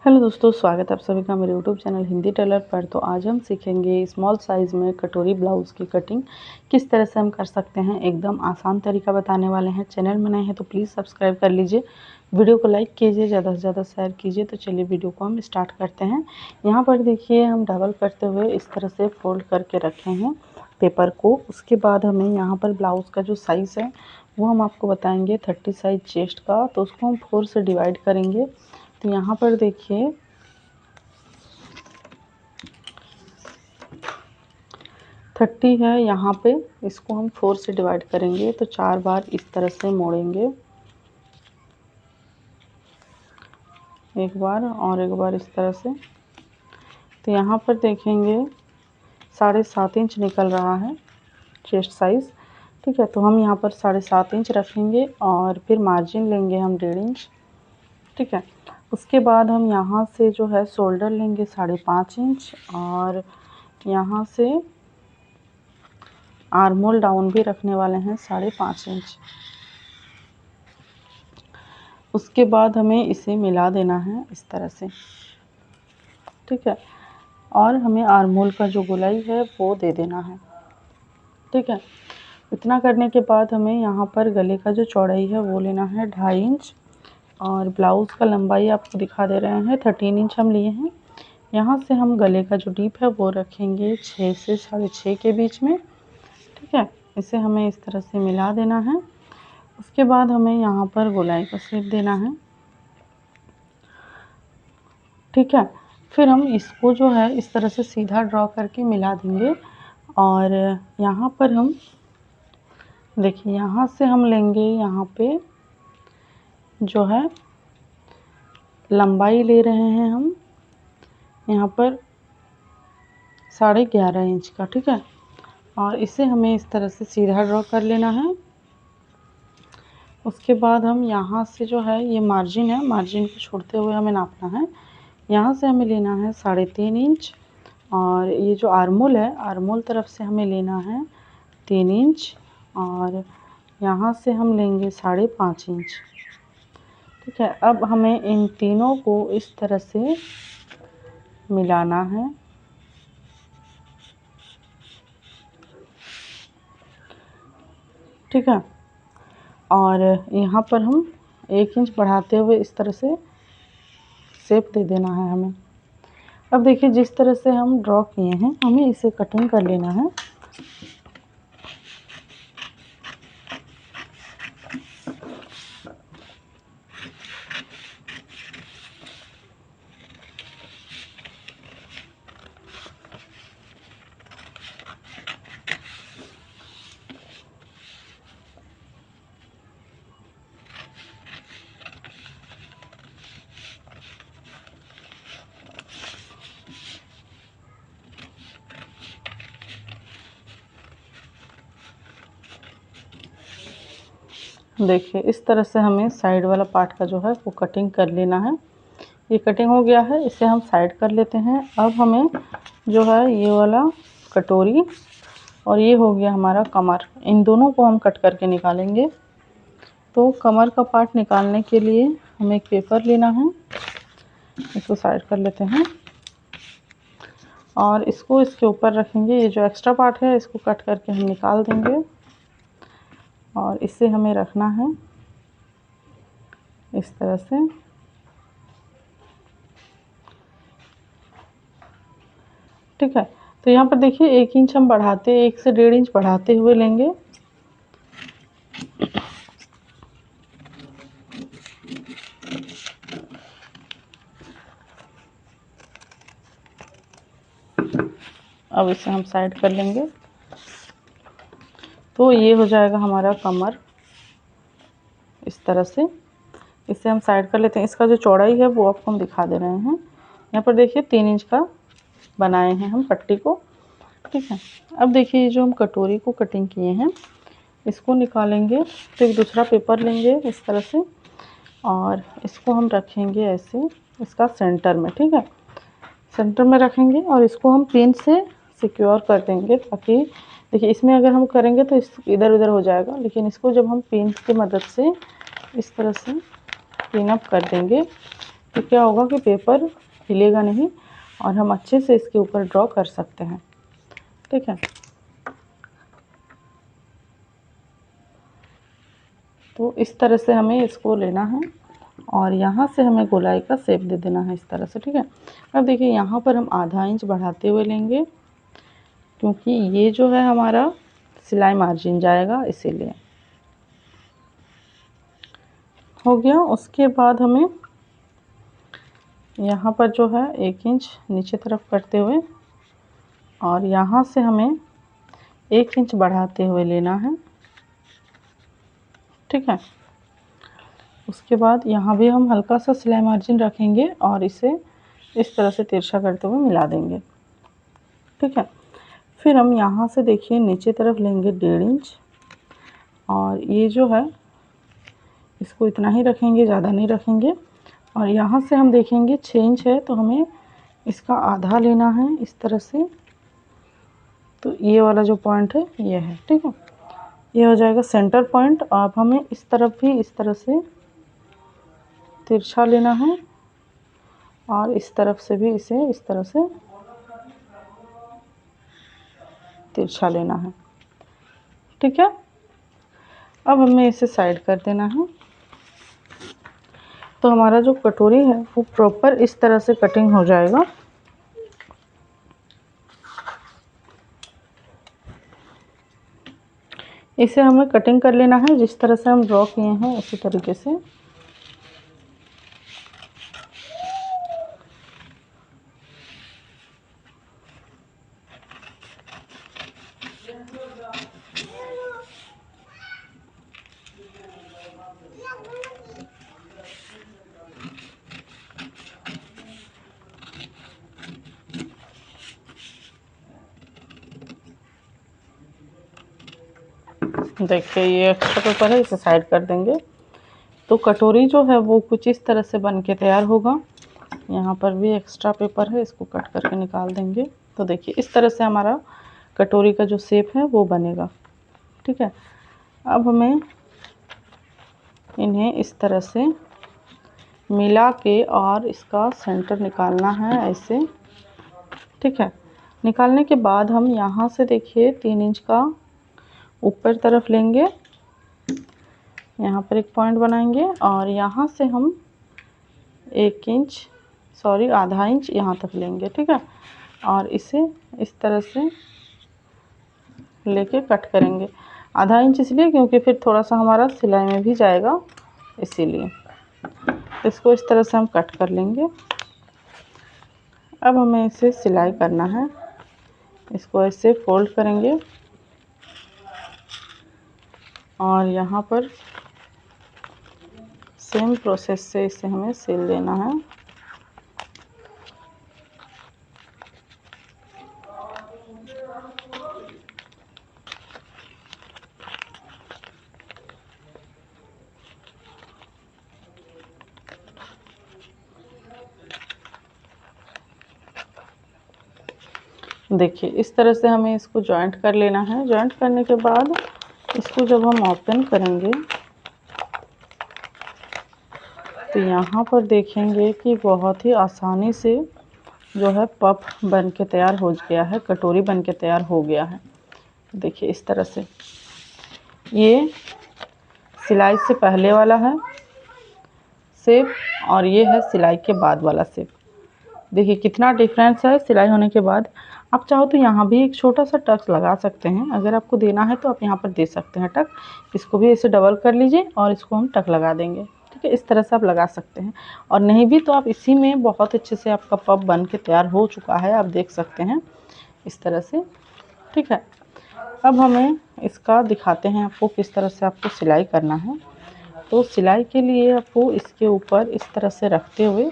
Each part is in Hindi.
हेलो दोस्तों, स्वागत है आप सभी का मेरे यूट्यूब चैनल हिंदी टेलर पर। तो आज हम सीखेंगे स्मॉल साइज़ में कटोरी ब्लाउज़ की कटिंग किस तरह से हम कर सकते हैं। एकदम आसान तरीका बताने वाले हैं। चैनल में नए हैं तो प्लीज़ सब्सक्राइब कर लीजिए, वीडियो को लाइक कीजिए, ज़्यादा से ज़्यादा शेयर कीजिए। तो चलिए वीडियो को हम स्टार्ट करते हैं। यहाँ पर देखिए हम डबल करते हुए इस तरह से फोल्ड करके रखे हैं पेपर को। उसके बाद हमें यहाँ पर ब्लाउज़ का जो साइज़ है वो हम आपको बताएंगे 30 साइज़ चेस्ट का। तो उसको हम 4 से डिवाइड करेंगे। तो यहाँ पर देखिए 30 है यहाँ पे, इसको हम 4 से डिवाइड करेंगे। तो 4 बार इस तरह से मोड़ेंगे, एक बार और एक बार इस तरह से। तो यहाँ पर देखेंगे 7.5 इंच निकल रहा है चेस्ट साइज़। ठीक है, तो हम यहाँ पर 7.5 इंच रखेंगे और फिर मार्जिन लेंगे हम 1.5 इंच। ठीक है, उसके बाद हम यहाँ से जो है शोल्डर लेंगे 5.5 इंच और यहाँ से आर्म होल डाउन भी रखने वाले हैं 5.5 इंच। उसके बाद हमें इसे मिला देना है इस तरह से। ठीक है, और हमें आर्म होल का जो गोलाई है वो दे देना है। ठीक है, इतना करने के बाद हमें यहाँ पर गले का जो चौड़ाई है वो लेना है 2.5 इंच और ब्लाउज़ का लंबाई आपको दिखा दे रहे हैं 13 इंच हम लिए हैं। यहाँ से हम गले का जो डीप है वो रखेंगे 6 से 6.5 के बीच में। ठीक है, इसे हमें इस तरह से मिला देना है। उसके बाद हमें यहाँ पर गोलाई का शेप देना है। ठीक है, फिर हम इसको जो है इस तरह से सीधा ड्रॉ करके मिला देंगे। और यहाँ पर हम देखिए यहाँ से हम लेंगे, यहाँ पे जो है लंबाई ले रहे हैं हम यहाँ पर 11.5 इंच का। ठीक है, और इसे हमें इस तरह से सीधा ड्रॉ कर लेना है। उसके बाद हम यहाँ से जो है ये मार्जिन है, मार्जिन को छोड़ते हुए हमें नापना है। यहाँ से हमें लेना है 3.5 इंच और ये जो आर्मोल है, आर्मोल तरफ से हमें लेना है 3 इंच और यहाँ से हम लेंगे 5.5 इंच। ठीक है, अब हमें इन तीनों को इस तरह से मिलाना है। ठीक है, और यहाँ पर हम 1 इंच बढ़ाते हुए इस तरह से शेप दे देना है हमें। अब देखिए जिस तरह से हम ड्रॉ किए हैं हमें इसे कटिंग कर लेना है। देखिए इस तरह से हमें साइड वाला पार्ट का जो है वो कटिंग कर लेना है। ये कटिंग हो गया है, इसे हम साइड कर लेते हैं। अब हमें जो है ये वाला कटोरी और ये हो गया हमारा कमर, इन दोनों को हम कट करके निकालेंगे। तो कमर का पार्ट निकालने के लिए हमें एक पेपर लेना है, इसको साइड कर लेते हैं और इसको इसके ऊपर रखेंगे। ये जो एक्स्ट्रा पार्ट है इसको कट करके हम निकाल देंगे और इसे हमें रखना है इस तरह से। ठीक है, तो यहाँ पर देखिए 1 इंच हम बढ़ाते, 1 से 1.5 इंच बढ़ाते हुए लेंगे। अब इसे हम साइड कर लेंगे। तो ये हो जाएगा हमारा कमर इस तरह से। इसे हम साइड कर लेते हैं। इसका जो चौड़ाई है वो आपको हम दिखा दे रहे हैं। यहाँ पर देखिए 3 इंच का बनाए हैं हम पट्टी को। ठीक है, अब देखिए ये जो हम कटोरी को कटिंग किए हैं इसको निकालेंगे। तो एक दूसरा पेपर लेंगे इस तरह से और इसको हम रखेंगे ऐसे इसका सेंटर में। ठीक है, सेंटर में रखेंगे और इसको हम पिन से सिक्योर कर देंगे, ताकि देखिए इसमें अगर हम करेंगे तो इस इधर उधर हो जाएगा, लेकिन इसको जब हम पिन की मदद से इस तरह से पिन अप कर देंगे तो क्या होगा कि पेपर हिलेगा नहीं और हम अच्छे से इसके ऊपर ड्रॉ कर सकते हैं। ठीक है, तो इस तरह से हमें इसको लेना है और यहाँ से हमें गोलाई का शेप दे देना है इस तरह से। ठीक है, अब देखिए यहाँ पर हम आधा इंच बढ़ाते हुए लेंगे, क्योंकि ये जो है हमारा सिलाई मार्जिन जाएगा, इसीलिए। हो गया। उसके बाद हमें यहाँ पर जो है 1 इंच नीचे तरफ करते हुए और यहाँ से हमें 1 इंच बढ़ाते हुए लेना है। ठीक है, उसके बाद यहाँ भी हम हल्का सा सिलाई मार्जिन रखेंगे और इसे इस तरह से तिरछा करते हुए मिला देंगे। ठीक है, फिर हम यहाँ से देखिए नीचे तरफ लेंगे 1.5 इंच और ये जो है इसको इतना ही रखेंगे, ज़्यादा नहीं रखेंगे। और यहाँ से हम देखेंगे 6 इंच है तो हमें इसका आधा लेना है इस तरह से। तो ये वाला जो पॉइंट है ये है। ठीक है, ये हो जाएगा सेंटर पॉइंट। अब हमें इस तरफ भी इस तरह से तिरछा लेना है और इस तरफ से भी इसे इस तरह से तिरछा लेना है। ठीक है, अब हमें इसे साइड कर देना है। तो हमारा जो कटोरी है वो प्रॉपर इस तरह से कटिंग हो जाएगा। इसे हमें कटिंग कर लेना है जिस तरह से हम ड्रॉ किए हैं उसी तरीके से। देखिए ये एक्स्ट्रा पेपर है, इसे साइड कर देंगे। तो कटोरी जो है वो कुछ इस तरह से बन के तैयार होगा। यहाँ पर भी एक्स्ट्रा पेपर है, इसको कट करके निकाल देंगे। तो देखिए इस तरह से हमारा कटोरी का जो शेप है वो बनेगा। ठीक है, अब हमें इन्हें इस तरह से मिला के और इसका सेंटर निकालना है ऐसे। ठीक है, निकालने के बाद हम यहाँ से देखिए 3 इंच का ऊपर तरफ लेंगे, यहाँ पर एक पॉइंट बनाएंगे और यहाँ से हम 1 इंच सॉरी आधा इंच यहाँ तक लेंगे। ठीक है, और इसे इस तरह से लेके कट करेंगे। आधा इंच इसलिए क्योंकि फिर थोड़ा सा हमारा सिलाई में भी जाएगा, इसीलिए इसको इस तरह से हम कट कर लेंगे। अब हमें इसे सिलाई करना है, इसको ऐसे फोल्ड करेंगे और यहाँ पर सेम प्रोसेस से इसे हमें सिल देना है। देखिए इस तरह से हमें इसको जॉइंट कर लेना है। जॉइंट करने के बाद इसको जब हम ओपन करेंगे तो यहाँ पर देखेंगे कि बहुत ही आसानी से जो है पफ बन के तैयार हो गया है, कटोरी बन के तैयार हो गया है। देखिए इस तरह से ये सिलाई से पहले वाला है शेप और ये है सिलाई के बाद वाला शेप। देखिए कितना डिफरेंस है सिलाई होने के बाद। आप चाहो तो यहाँ भी एक छोटा सा टक्स लगा सकते हैं, अगर आपको देना है तो आप यहाँ पर दे सकते हैं टक। इसको भी ऐसे डबल कर लीजिए और इसको हम टक लगा देंगे। ठीक है, इस तरह से आप लगा सकते हैं। और नहीं भी तो आप इसी में बहुत अच्छे से आपका पफ बन के तैयार हो चुका है, आप देख सकते हैं इस तरह से। ठीक है, अब हमें इसका दिखाते हैं आपको किस तरह से आपको सिलाई करना है। तो सिलाई के लिए आपको इसके ऊपर इस तरह से रखते हुए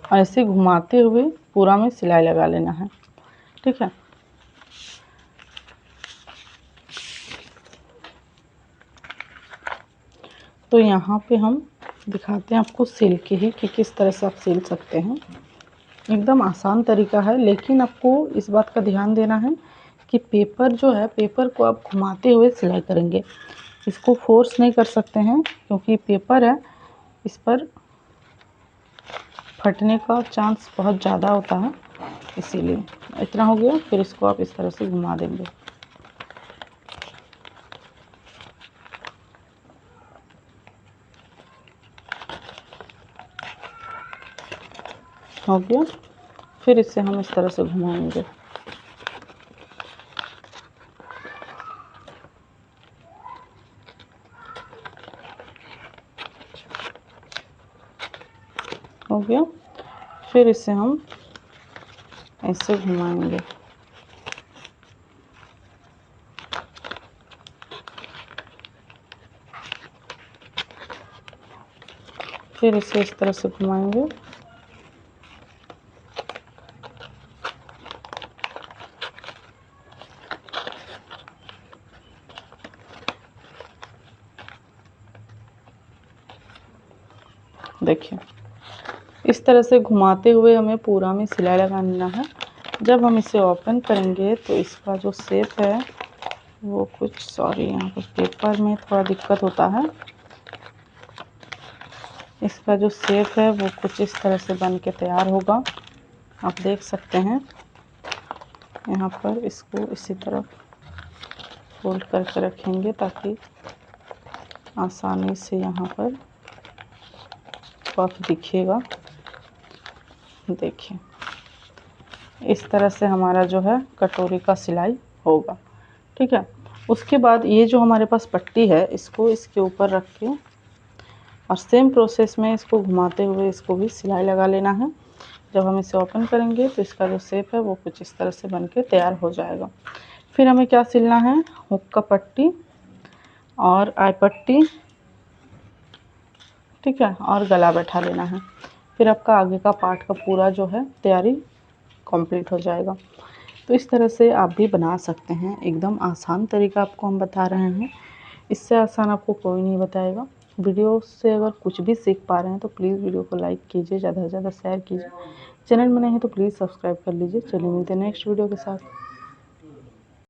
और ऐसे घुमाते हुए पूरा में सिलाई लगा लेना है। ठीक है, तो यहाँ पे हम दिखाते हैं आपको सिल के ही कि किस तरह से आप सिल सकते हैं। एकदम आसान तरीका है, लेकिन आपको इस बात का ध्यान देना है कि पेपर जो है पेपर को आप घुमाते हुए सिलाई करेंगे। इसको फोर्स नहीं कर सकते हैं क्योंकि पेपर है, इस पर फटने का चांस बहुत ज़्यादा होता है, इसीलिए। इतना हो गया, फिर इसको आप इस तरह से घुमा देंगे। हो गया, फिर इसे हम इस तरह से घुमाएंगे। हो गया, फिर इसे हम ऐसे घुमाएंगे। फिर इसे इस तरह से घुमाएंगे। देखिए, इस तरह से घुमाते हुए हमें पूरा में सिलाई लगाना है। जब हम इसे ओपन करेंगे तो इसका जो शेप है वो कुछ, सॉरी यहाँ पर पेपर में थोड़ा दिक्कत होता है, इसका जो शेप है वो कुछ इस तरह से बन के तैयार होगा। आप देख सकते हैं यहाँ पर। इसको इसी तरफ फोल्ड करके रखेंगे ताकि आसानी से यहाँ पर पफ दिखेगा। देखिए, इस तरह से हमारा जो है कटोरी का सिलाई होगा। ठीक है, उसके बाद ये जो हमारे पास पट्टी है, इसको इसके ऊपर रख के और सेम प्रोसेस में इसको घुमाते हुए इसको भी सिलाई लगा लेना है। जब हम इसे ओपन करेंगे तो इसका जो शेप है वो कुछ इस तरह से बन के तैयार हो जाएगा। फिर हमें क्या सिलना है, हुक का पट्टी और आई पट्टी, ठीक है, और गला बैठा लेना है। फिर आपका आगे का पार्ट का पूरा जो है तैयारी कंप्लीट हो जाएगा। तो इस तरह से आप भी बना सकते हैं। एकदम आसान तरीका आपको हम बता रहे हैं, इससे आसान आपको कोई नहीं बताएगा। वीडियो से अगर कुछ भी सीख पा रहे हैं तो प्लीज़ वीडियो को लाइक कीजिए, ज़्यादा से ज़्यादा शेयर कीजिए। चैनल में नहीं तो प्लीज़ सब्सक्राइब कर लीजिए। चलिए मिलते हैं नेक्स्ट वीडियो के साथ।